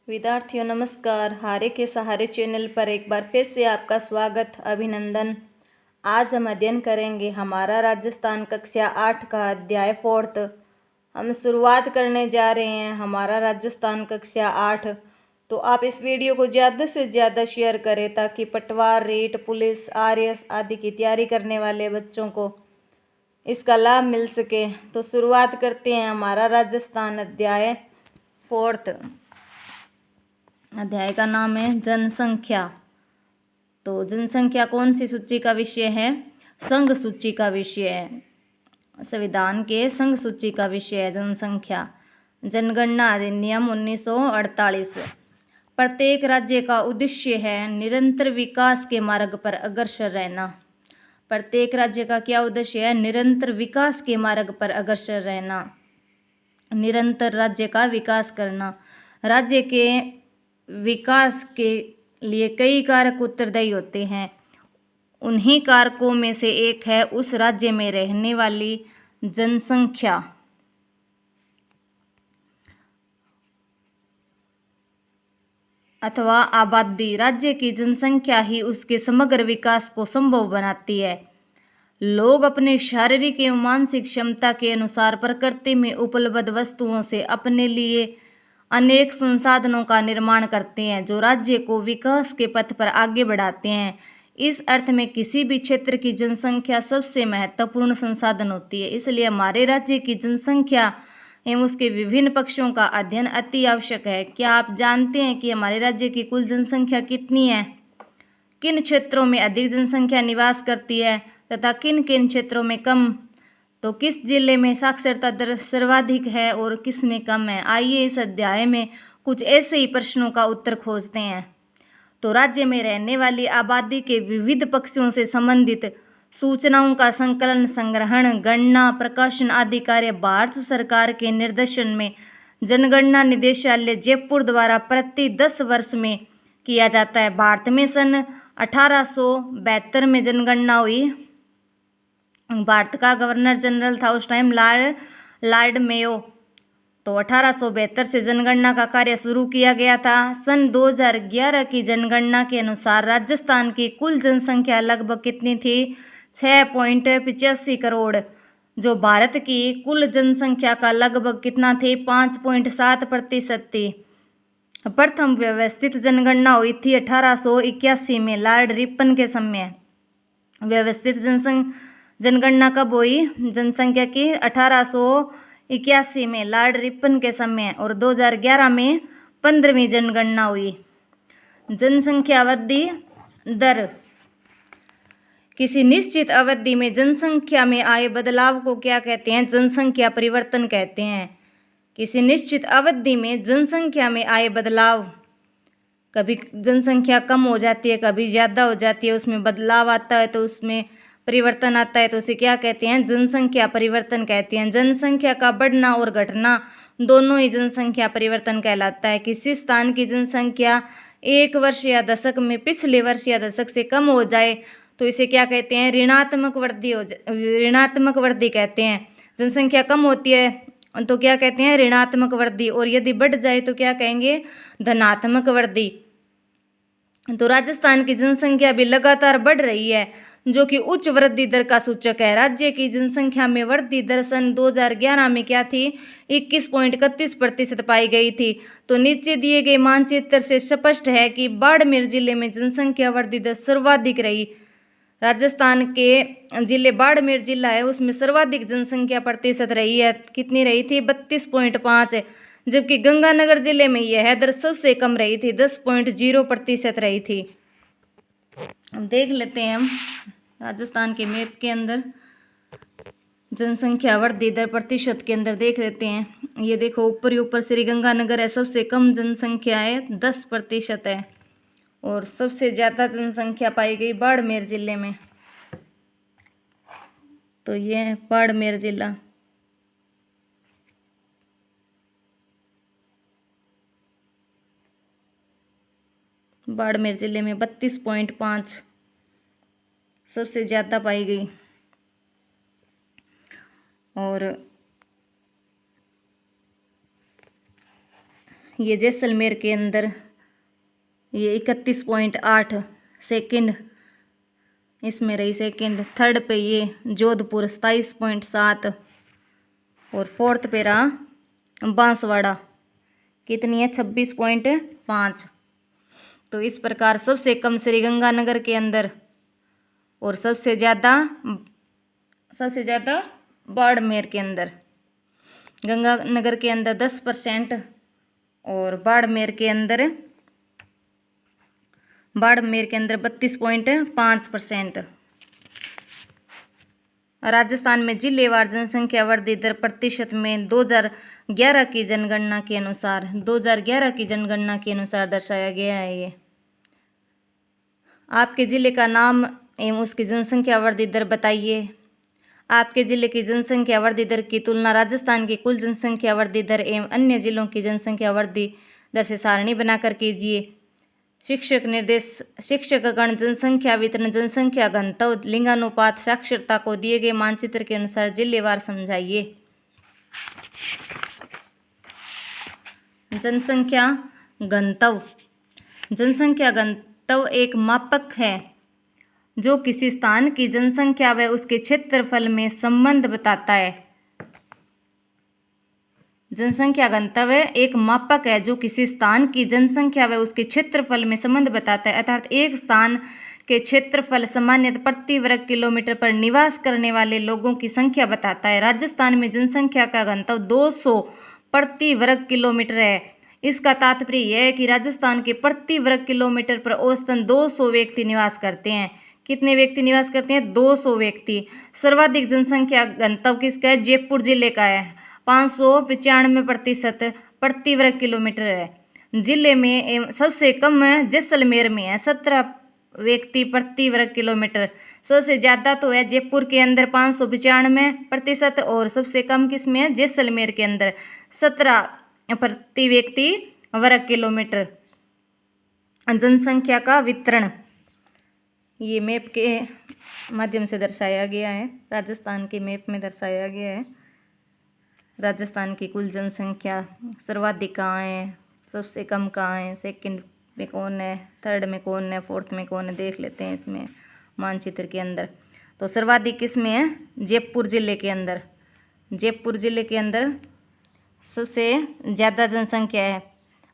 विद्यार्थियों नमस्कार। हारे के सहारे चैनल पर एक बार फिर से आपका स्वागत, अभिनंदन। आज हम अध्ययन करेंगे हमारा राजस्थान कक्षा 8 का अध्याय 4। हम शुरुआत करने जा रहे हैं हमारा राजस्थान कक्षा 8। तो आप इस वीडियो को ज़्यादा से ज़्यादा शेयर करें ताकि पटवार, रेट, पुलिस, आरएएस आदि की तैयारी करने वाले बच्चों को इसका लाभ मिल सके। तो शुरुआत करते हैं हमारा राजस्थान अध्याय 4। अध्याय का नाम है जनसंख्या। तो जनसंख्या कौन सी सूची का विषय है? संघ सूची का विषय है। संविधान के संघ सूची का विषय है जनसंख्या। जनगणना अधिनियम 1948। प्रत्येक राज्य का उद्देश्य है निरंतर विकास के मार्ग पर अग्रसर रहना। प्रत्येक राज्य का क्या उद्देश्य है? निरंतर विकास के मार्ग पर अग्रसर रहना, निरंतर राज्य का विकास करना। राज्य के विकास के लिए कई कारक उत्तरदायी होते हैं। उन्हीं कारकों में से एक है उस राज्य में रहने वाली जनसंख्या। अथवा आबादी। राज्य की जनसंख्या ही उसके समग्र विकास को संभव बनाती है। लोग अपने शारीरिक एवं मानसिक क्षमता के अनुसार प्रकृति में उपलब्ध वस्तुओं से अपने लिए अनेक संसाधनों का निर्माण करते हैं जो राज्य को विकास के पथ पर आगे बढ़ाते हैं। इस अर्थ में किसी भी क्षेत्र की जनसंख्या सबसे महत्वपूर्ण संसाधन होती है। इसलिए हमारे राज्य की जनसंख्या एवं उसके विभिन्न पक्षों का अध्ययन अति आवश्यक है। क्या आप जानते हैं कि हमारे राज्य की कुल जनसंख्या कितनी है? किन क्षेत्रों में अधिक जनसंख्या निवास करती है तथा किन किन क्षेत्रों में कम? तो किस जिले में साक्षरता दर सर्वाधिक है और किस में कम है? आइए इस अध्याय में कुछ ऐसे ही प्रश्नों का उत्तर खोजते हैं। तो राज्य में रहने वाली आबादी के विविध पक्षों से संबंधित सूचनाओं का संकलन, संग्रहण, गणना, प्रकाशन आदि कार्य भारत सरकार के निर्देशन में जनगणना निदेशालय जयपुर द्वारा प्रति 10 वर्ष में किया जाता है। भारत में सन 1872 में जनगणना हुई। भारत का गवर्नर जनरल था उस टाइम लॉर्ड मेयो। तो 1872 से जनगणना का कार्य शुरू किया गया था। सन 2011 की जनगणना के अनुसार राजस्थान की कुल जनसंख्या लगभग कितनी थी? 6.85 करोड़, जो भारत की कुल जनसंख्या का लगभग कितना थी? 5.7% थी। प्रथम व्यवस्थित जनगणना हुई थी 1881 में लॉर्ड रिपन के समय। व्यवस्थित जनगणना कब हुई जनसंख्या की? 1881 में लॉर्ड रिपन के समय। और 2011 में 15वीं जनगणना हुई। जनसंख्या वृद्धि दर। किसी निश्चित अवधि में जनसंख्या में आए बदलाव को क्या कहते हैं? जनसंख्या परिवर्तन कहते हैं। किसी निश्चित अवधि में जनसंख्या में आए बदलाव, कभी जनसंख्या कम हो जाती है, कभी ज़्यादा हो जाती है, उसमें बदलाव आता है तो उसमें परिवर्तन आता है, तो उसे क्या कहते हैं? जनसंख्या परिवर्तन कहते हैं। जनसंख्या का बढ़ना और घटना दोनों ही जनसंख्या परिवर्तन कहलाता है। किसी स्थान की जनसंख्या एक वर्ष या दशक में पिछले वर्ष या दशक से कम हो जाए तो इसे क्या कहते हैं? ऋणात्मक वृद्धि कहते हैं। जनसंख्या कम होती है तो क्या कहते हैं? ऋणात्मक वृद्धि। और यदि बढ़ जाए तो क्या कहेंगे? धनात्मक वृद्धि। तो राजस्थान की जनसंख्या भी लगातार बढ़ रही है जो कि उच्च वृद्धि दर का सूचक है। राज्य की जनसंख्या में वृद्धि दर सन 2011 में क्या थी? 21.31% पाई गई थी। तो नीचे दिए गए मानचित्र से स्पष्ट है कि बाड़मेर जिले में जनसंख्या वृद्धि दर सर्वाधिक रही। राजस्थान के जिले बाड़मेर जिला है उसमें सर्वाधिक जनसंख्या प्रतिशत रही है। कितनी रही थी? 32.5। जबकि गंगानगर जिले में यह दर सबसे कम रही थी, 10.0% रही थी। अब देख लेते हैं हम राजस्थान के मैप के अंदर जनसंख्या वृद्धि दर प्रतिशत के अंदर देख लेते हैं। ये देखो ऊपर ही ऊपर श्री गंगानगर है, सबसे कम जनसंख्या है, 10% है। और सबसे ज़्यादा जनसंख्या पाई गई बाड़मेर जिले में। तो ये है बाड़मेर जिला। बाड़मेर जिले में 32.5 सबसे ज़्यादा पाई गई। और ये जैसलमेर के अंदर ये 31.8 सेकंड इसमें रही सेकंड। थर्ड पे ये जोधपुर 27.7 और फोर्थ पे रहा बांसवाड़ा, कितनी है 26.5। तो इस प्रकार सबसे कम श्रीगंगानगर के अंदर और सबसे ज़्यादा बाड़मेर के अंदर। गंगानगर के अंदर 10% और बाड़मेर के अंदर 32.5%। राजस्थान में जिलेवार जनसंख्या वृद्धि दर प्रतिशत में 2011 की जनगणना के अनुसार दर्शाया गया है। ये आपके ज़िले का नाम एवं उसकी जनसंख्या वृद्धि दर बताइए। आपके ज़िले की जनसंख्या वृद्धि दर की तुलना राजस्थान की कुल जनसंख्या वृद्धि दर एवं अन्य जिलों की जनसंख्या वृद्धि दर से सारणी बनाकर कीजिए। शिक्षकगण जनसंख्या वितरण, जनसंख्या घनत्व, लिंगानुपात, साक्षरता को दिए गए मानचित्र के अनुसार जिलेवार समझाइए। जनसंख्या घनत्व एक मापक है जो किसी स्थान की जनसंख्या व उसके क्षेत्रफल में संबंध बताता है। जनसंख्या घनत्व एक मापक है जो किसी स्थान की जनसंख्या व उसके क्षेत्रफल में संबंध बताता है। अर्थात एक स्थान के क्षेत्रफल सामान्यतः प्रति वर्ग किलोमीटर पर निवास करने वाले लोगों की संख्या बताता है। राजस्थान में जनसंख्या का घनत्व 200 प्रति वर्ग किलोमीटर है। इसका तात्पर्य यह है कि राजस्थान के प्रति वर्ग किलोमीटर पर औसतन 200 व्यक्ति निवास करते हैं। कितने व्यक्ति निवास करते हैं? 200 व्यक्ति। सर्वाधिक जनसंख्या घनत्व किसका है? जयपुर जिले का है, 595% प्रति वर्ग किलोमीटर है। जिले में सबसे कम जैसलमेर में है, 17 व्यक्ति प्रति वर्ग किलोमीटर। सबसे ज़्यादा तो है जयपुर के अंदर 595% और सबसे कम किस में है? जैसलमेर के अंदर 17 प्रति व्यक्ति वर्ग किलोमीटर। जनसंख्या का वितरण ये मैप के माध्यम से दर्शाया गया है। राजस्थान के मैप में दर्शाया गया है। राजस्थान की कुल जनसंख्या सर्वाधिक कहाँ है, सबसे कम कहाँ है, सेकंड में कौन है, थर्ड में कौन है, फोर्थ में कौन है, देख लेते हैं इसमें मानचित्र के अंदर। तो सर्वाधिक किसमें है? जयपुर जिले के अंदर। जयपुर जिले के अंदर सबसे ज़्यादा जनसंख्या है,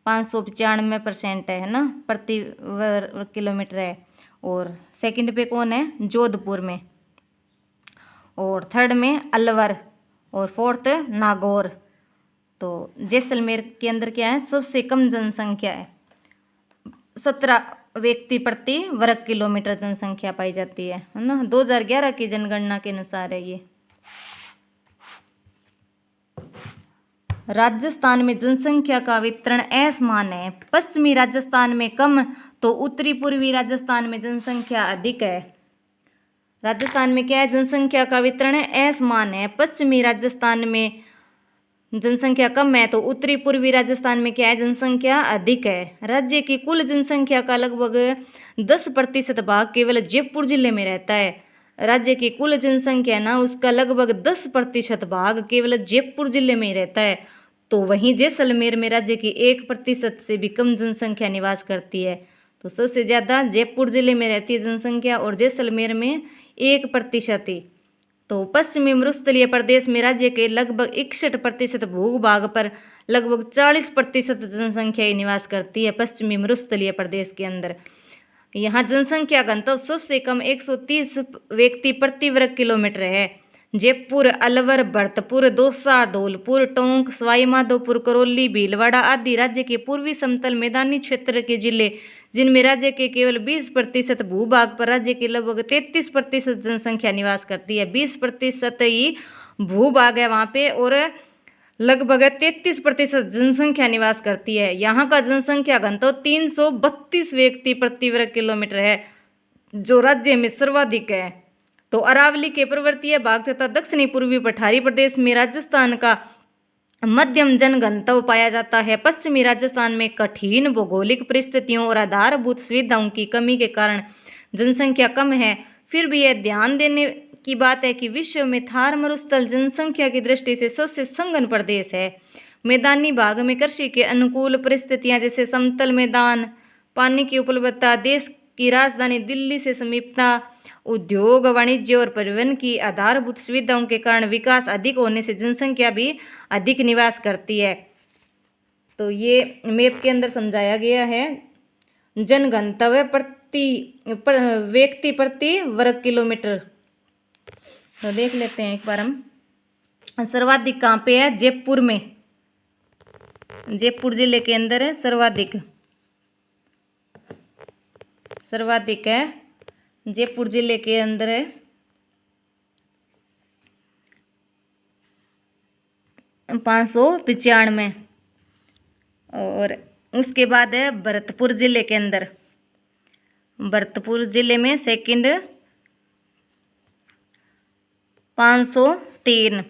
595% है ना, प्रति वर्ग किलोमीटर है। और सेकंड पे कौन है? जोधपुर में। और थर्ड में अलवर और फोर्थ नागौर। तो जैसलमेर के अंदर क्या है? सबसे कम जनसंख्या है, 17 व्यक्ति प्रति वर्ग किलोमीटर जनसंख्या पाई जाती है ना। 2011 की जनगणना के अनुसार है ये। राजस्थान में जनसंख्या का वितरण असमान है। पश्चिमी राजस्थान में कम तो उत्तरी पूर्वी राजस्थान में जनसंख्या अधिक है। राजस्थान में क्या है? जनसंख्या का वितरण असमान है। पश्चिमी राजस्थान में जनसंख्या कम है तो उत्तरी पूर्वी राजस्थान में क्या है? जनसंख्या अधिक है। राज्य की कुल जनसंख्या का लगभग 10% भाग केवल जयपुर जिले में रहता है। राज्य की कुल जनसंख्या ना उसका लगभग 10% भाग केवल जयपुर जिले में ही रहता है। तो वहीं जैसलमेर में राज्य की 1% से भी कम जनसंख्या निवास करती है। तो सबसे ज़्यादा जयपुर जिले में रहती है जनसंख्या और जैसलमेर में 1% ही। तो पश्चिमी मरुस्थलीय प्रदेश में राज्य के लगभग 61% भूभाग पर लगभग 40% जनसंख्या ही निवास करती है। पश्चिमी मरुस्थलीय प्रदेश के अंदर यहाँ जनसंख्या घनत्व सबसे कम 130 व्यक्ति प्रति वर्ग किलोमीटर है। जयपुर, अलवर, भरतपुर, दौसा, धौलपुर, टोंक, सवाई माधोपुर, करौली, भीलवाड़ा आदि राज्य के पूर्वी समतल मैदानी क्षेत्र के जिले जिनमें राज्य के केवल 20% भूभाग पर राज्य के लगभग 33% जनसंख्या निवास करती है। 20% ही भूभाग है वहाँ पे और लगभग 33% जनसंख्या निवास करती है। यहाँ का जनसंख्या घनत्व 332 व्यक्ति प्रति वर्ग किलोमीटर है जो राज्य में सर्वाधिक है। तो अरावली के पर्वतीय भाग तथा दक्षिणी पूर्वी पठारी प्रदेश में राजस्थान का मध्यम जनघनत्व पाया जाता है। पश्चिमी राजस्थान में कठिन भौगोलिक परिस्थितियों और आधारभूत सुविधाओं की कमी के कारण जनसंख्या कम है। फिर भी यह ध्यान देने की बात है कि विश्व में थार मरुस्थल जनसंख्या की दृष्टि से सबसे संघन प्रदेश है। मैदानी भाग में कृषि के अनुकूल परिस्थितियां जैसे समतल मैदान, पानी की उपलब्धता, देश की राजधानी दिल्ली से समीपता, उद्योग, वाणिज्य और परिवहन की आधारभूत सुविधाओं के कारण विकास अधिक होने से जनसंख्या भी अधिक निवास करती है। तो ये मैप के अंदर समझाया गया है। जनघनत्व व्यक्ति प्रति वर्ग किलोमीटर। तो देख लेते हैं एक बार हम। सर्वाधिक कहाँ पे है? जयपुर में, जयपुर जिले के अंदर है सर्वाधिक है, जयपुर जिले के अंदर है 595। और उसके बाद है भरतपुर जिले के अंदर, भरतपुर जिले में सेकंड 503।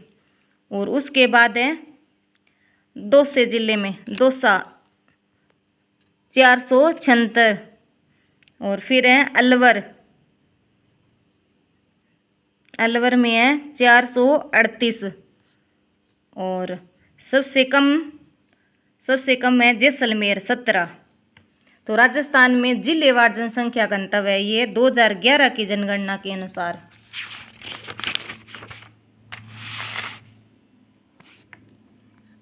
और उसके बाद है दौसा जिले में, दौसा 476। और फिर है अलवर में है 438। और सबसे कम है जैसलमेर 17। तो राजस्थान में जिलेवार जनसंख्या घनत्व है ये 2011 की जनगणना के अनुसार।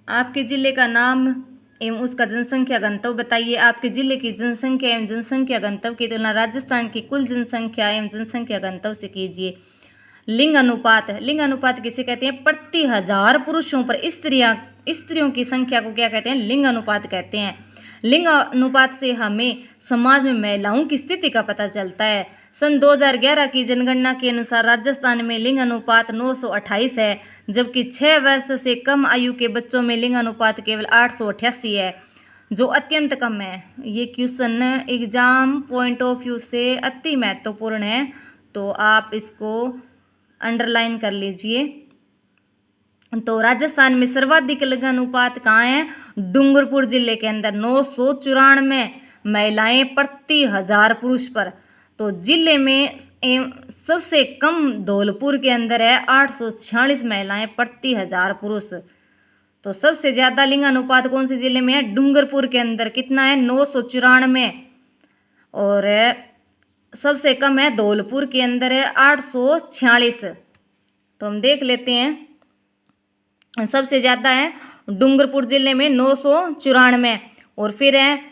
आपके जिले का नाम एवं उसका जनसंख्या घनत्व बताइए। आपके जिले की जनसंख्या एवं जनसंख्या घनत्व की तुलना राजस्थान की कुल जनसंख्या एवं जनसंख्या घनत्व से कीजिए। लिंग अनुपात, लिंग अनुपात किसे कहते हैं? प्रति हजार पुरुषों पर स्त्रियों की संख्या को क्या कहते हैं? लिंग अनुपात कहते हैं। लिंग अनुपात से हमें समाज में महिलाओं की स्थिति का पता चलता है। सन 2011 की जनगणना के अनुसार राजस्थान में लिंग अनुपात 928 है, जबकि 6 वर्ष से कम आयु के बच्चों में लिंग अनुपात केवल 888 है, जो अत्यंत कम है। ये question exam point of view से अति महत्वपूर्ण है, तो आप इसको अंडरलाइन कर लीजिए। तो राजस्थान में सर्वाधिक लिंग अनुपात कहाँ है? डूंगरपुर जिले के अंदर 994 महिलाएं प्रति हजार पुरुष पर। तो जिले में सबसे कम धौलपुर के अंदर है 846 महिलाएं प्रति हजार पुरुष। तो सबसे ज़्यादा लिंग अनुपात कौन से जिले में है? डूंगरपुर के अंदर। कितना है? 994। और सबसे कम है धौलपुर के अंदर है 846। तो हम देख लेते हैं। सबसे ज़्यादा है डूंगरपुर जिले में 994। और फिर है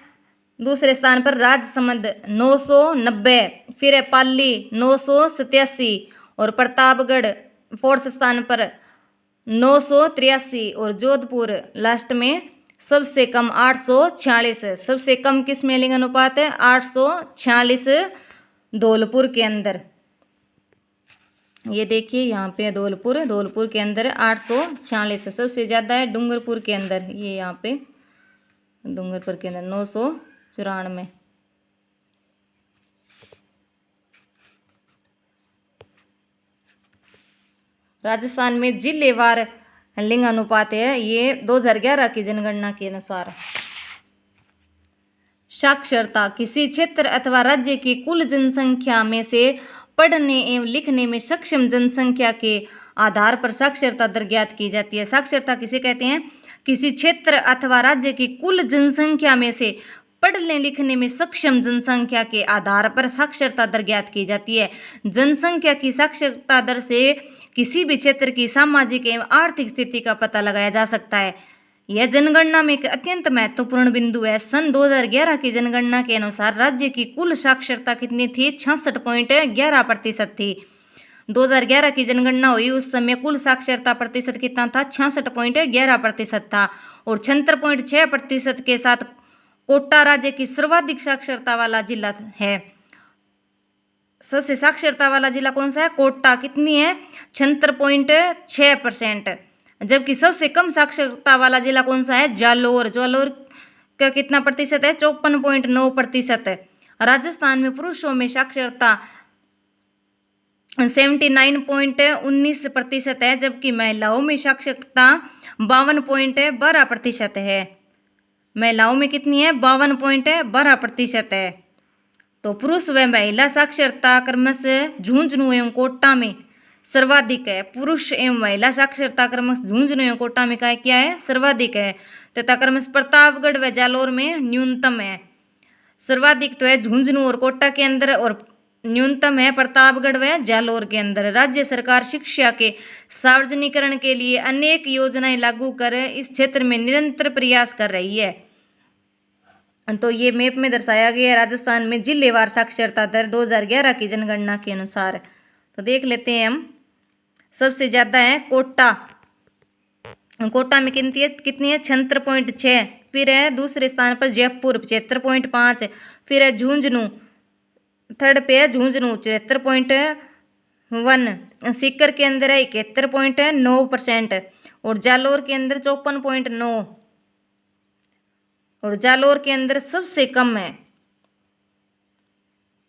दूसरे स्थान पर राजसमंद 990। फिर है पाली 987। और प्रतापगढ़ फोर्थ स्थान पर 983। और जोधपुर लास्ट में सबसे कम 846। सबसे कम किस में लिंग अनुपात है? 846 धौलपुर के अंदर। ये देखिए यहाँ पे धौलपुर के अंदर 846। सबसे ज़्यादा है डूंगरपुर के अंदर, ये यहाँ पे डूंगरपुर के अंदर 994। राजस्थान में जिलेवार लिंग अनुपात है ये 2011 की जनगणना के अनुसार। साक्षरता, किसी क्षेत्र अथवा राज्य की कुल जनसंख्या में से पढ़ने एवं लिखने में सक्षम जनसंख्या के आधार पर साक्षरता दर ज्ञात की जाती है। साक्षरता किसे कहते हैं? किसी क्षेत्र अथवा राज्य की कुल जनसंख्या में से पढ़ने लिखने में सक्षम जनसंख्या के आधार पर साक्षरता दर ज्ञात की जाती है। जनसंख्या की साक्षरता दर से किसी भी क्षेत्र की सामाजिक एवं आर्थिक स्थिति का पता लगाया जा सकता है। यह जनगणना में एक अत्यंत महत्वपूर्ण बिंदु है। सन 2011 की जनगणना के अनुसार राज्य की कुल साक्षरता कितनी थी? 66.11% थी। 2011 की जनगणना हुई उस समय कुल साक्षरता प्रतिशत कितना था? 66.11% था। और 76.6% के साथ कोटा राज्य की सर्वाधिक साक्षरता वाला जिला है। सबसे साक्षरता वाला जिला कौन सा है? कोटा। कितनी है? 76.6%। जबकि सबसे कम साक्षरता वाला जिला कौन सा है? जालोर। जालोर का कितना प्रतिशत है? 54.9%। राजस्थान में पुरुषों में साक्षरता 79.19% है, जबकि महिलाओं में साक्षरता 52.12% है। महिलाओं में कितनी है? 52.12% है। तो पुरुष व महिला साक्षरता क्रमशः झुंझुनू एवं कोटा में सर्वाधिक है। पुरुष एवं महिला साक्षरता क्रमश झुंझुनू एवं कोटा में क्या है, सर्वाधिक है, तथा क्रमश प्रतापगढ़ व जालोर में न्यूनतम है। सर्वाधिक तो है झुंझुनू और कोटा के अंदर, और न्यूनतम है प्रतापगढ़ व जालोर के अंदर। राज्य सरकार शिक्षा के सार्वजनिकरण के लिए अनेक योजनाएं लागू कर इस क्षेत्र में निरंतर प्रयास कर रही है। तो ये मैप में दर्शाया गया है राजस्थान में जिलेवार साक्षरता दर 2011 की जनगणना के अनुसार। तो देख लेते हैं हम। सबसे ज़्यादा है कोटा। कोटा में कितनी है 76.6। फिर है दूसरे स्थान पर जयपुर 75.5। फिर है झुंझुनू, थर्ड पे है झुंझुनू 73.1। सीकर के अंदर है 71.9%, और जालोर के अंदर 54.9, और जालोर के अंदर सबसे कम है,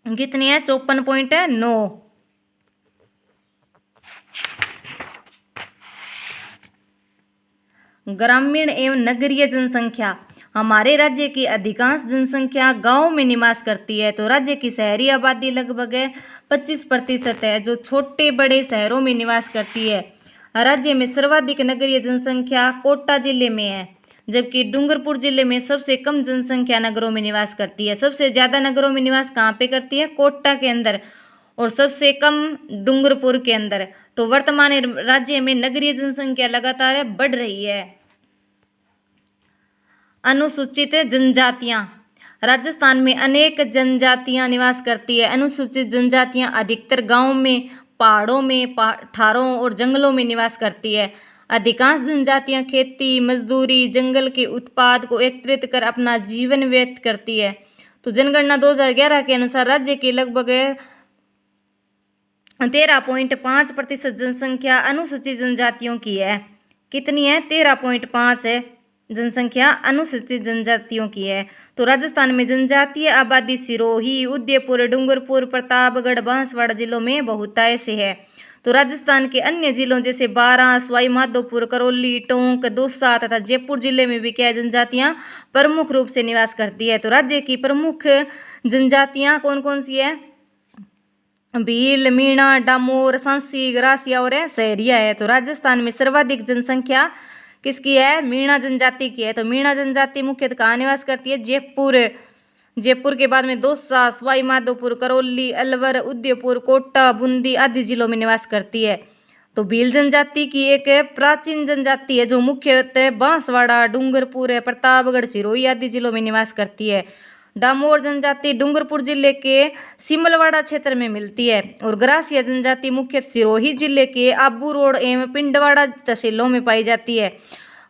कितनी है 54.9। ग्रामीण एवं नगरीय जनसंख्या। हमारे राज्य की अधिकांश जनसंख्या गांव में निवास करती है। तो राज्य की शहरी आबादी लगभग 25% है, जो छोटे बड़े शहरों में निवास करती है। राज्य में सर्वाधिक नगरीय जनसंख्या कोटा जिले में है, जबकि डूंगरपुर जिले में सबसे कम जनसंख्या नगरों में निवास करती है। सबसे ज़्यादा नगरों में निवास कहाँ पे करती है, कोटा के अंदर, और सबसे कम डूंगरपुर के अंदर। तो वर्तमान राज्य में नगरीय जनसंख्या लगातार बढ़ रही है। अनुसूचित जनजातियां। राजस्थान में अनेक जनजातियां निवास करती है। अनुसूचित जनजातियां अधिकतर गांवों में, पहाड़ों में, ठारों और जंगलों में निवास करती है। अधिकांश जनजातियां खेती, मजदूरी, जंगल के उत्पाद को एकत्रित कर अपना जीवन व्यतीत करती है। तो जनगणना 2011 के अनुसार राज्य की लगभग 13.5% जनसंख्या अनुसूचित जनजातियों की है। कितनी है, 13.5 है जनसंख्या अनुसूचित जनजातियों की है। तो राजस्थान में जनजातीय आबादी सिरोही, उदयपुर, डूंगरपुर, प्रतापगढ़, बांसवाड़ा जिलों में बहुतायत से है। तो राजस्थान के अन्य जिलों जैसे बारां, सवाई माधोपुर, करौली, टोंक, दौसा तथा जयपुर जिले में भी क्या जनजातियां प्रमुख रूप से निवास करती है। तो राज्य की प्रमुख जनजातियां कौन कौन सी है, भील, मीणा, डामोर, सांसी, ग्रासिया और सहरिया है। तो राजस्थान में सर्वाधिक जनसंख्या किसकी है, मीणा जनजाति की है। तो मीणा जनजाति मुख्यतः कहाँ निवास करती है, जयपुर। जयपुर के बाद में दौसा, सवाई माधोपुर, करौली, अलवर, उदयपुर, कोटा, बूंदी आदि जिलों में निवास करती है। तो भील जनजाति की एक प्राचीन जनजाति है, जो मुख्यतः बांसवाड़ा, डूंगरपुर, प्रतापगढ़, सिरोही आदि जिलों में निवास करती है। डामोर जनजाति डूंगरपुर जिले के सिमलवाड़ा क्षेत्र में मिलती है, और ग्रासिया जनजाति मुख्यतः सिरोही जिले के आबू रोड एवं पिंडवाड़ा तहसीलों में पाई जाती है।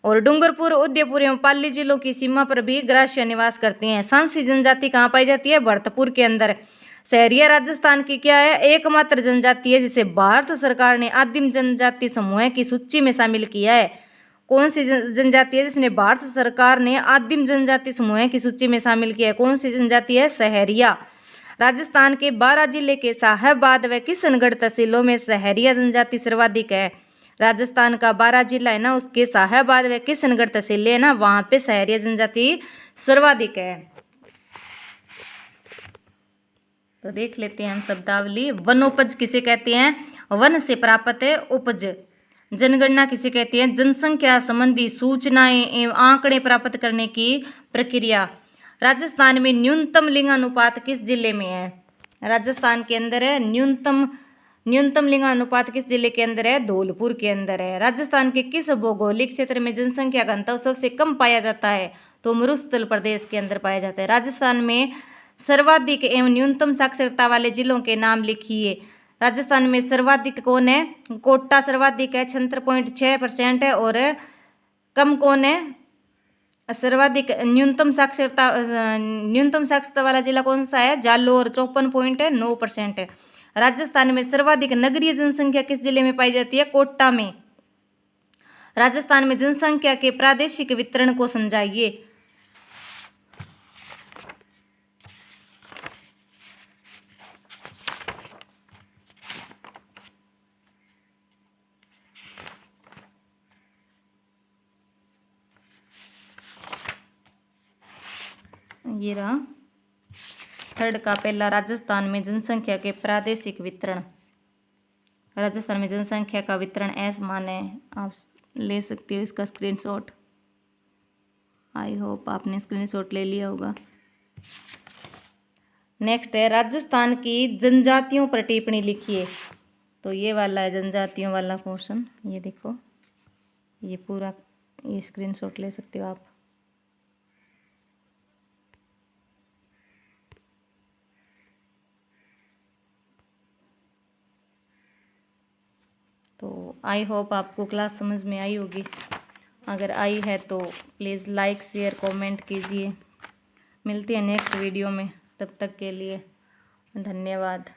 और डूंगरपुर, उदयपुर एवं पाली जिलों की सीमा पर भी ग्रासिया निवास करते हैं। सांसी जनजाति कहाँ पाई जाती है, भरतपुर के अंदर। सहरिया राजस्थान की क्या है, एकमात्र जनजाति है जिसे भारत सरकार ने आदिम जनजाति समूह की सूची में शामिल किया है। कौन सी जनजाति है जिसने भारत सरकार ने आदिम जनजाति समूह की सूची में शामिल किया है, कौन सी जनजाति है, सहरिया। राजस्थान के 12 जिले के साहेबाद व किशनगढ़ तहसीलों में सहरिया जनजाति सर्वाधिक है। राजस्थान का 12 जिला है ना, उसके साहेबाद व किशनगढ़ तहसीलें है ना, वहां पे सहरिया जनजाति सर्वाधिक है। तो देख लेते हैं हम शब्दावली। वनोपज किसे कहते हैं, वन से प्राप्त है उपज। जनगणना किसे कहते हैं, जनसंख्या संबंधी सूचनाएं एवं आंकड़े प्राप्त करने की प्रक्रिया। राजस्थान में न्यूनतम लिंगानुपात किस जिले में है, राजस्थान के अंदर है न्यूनतम लिंगानुपात किस जिले के अंदर है, धौलपुर के अंदर है। राजस्थान के किस भौगोलिक क्षेत्र में जनसंख्या घनत्व सबसे कम पाया जाता है, तो मरुस्थल प्रदेश के अंदर पाया जाता है। राजस्थान में सर्वाधिक एवं न्यूनतम साक्षरता वाले जिलों के नाम लिखिए। राजस्थान में सर्वाधिक कौन है, कोटा सर्वाधिक है 76.6% है, और कम कौन है, सर्वाधिक न्यूनतम साक्षरता वाला जिला कौन सा है, जालोर 54.9% है। राजस्थान में सर्वाधिक नगरीय जनसंख्या किस जिले में पाई जाती है, कोटा में। राजस्थान में जनसंख्या के प्रादेशिक वितरण को समझाइए। ये रहा थर्ड का पहला, राजस्थान में जनसंख्या के प्रादेशिक वितरण। राजस्थान में जनसंख्या का वितरण ऐस माने, आप ले सकते हो इसका स्क्रीनशॉट। आई होप आपने स्क्रीनशॉट ले लिया होगा। नेक्स्ट है राजस्थान की जनजातियों पर टिप्पणी लिखिए। तो ये वाला है जनजातियों वाला पोर्शन, ये देखो, ये पूरा, ये स्क्रीनशॉट ले सकते हो आप। तो आई होप आपको क्लास समझ में आई होगी। अगर आई है तो प्लीज़ लाइक शेयर कमेंट कीजिए। मिलती है नेक्स्ट वीडियो में, तब तक के लिए धन्यवाद।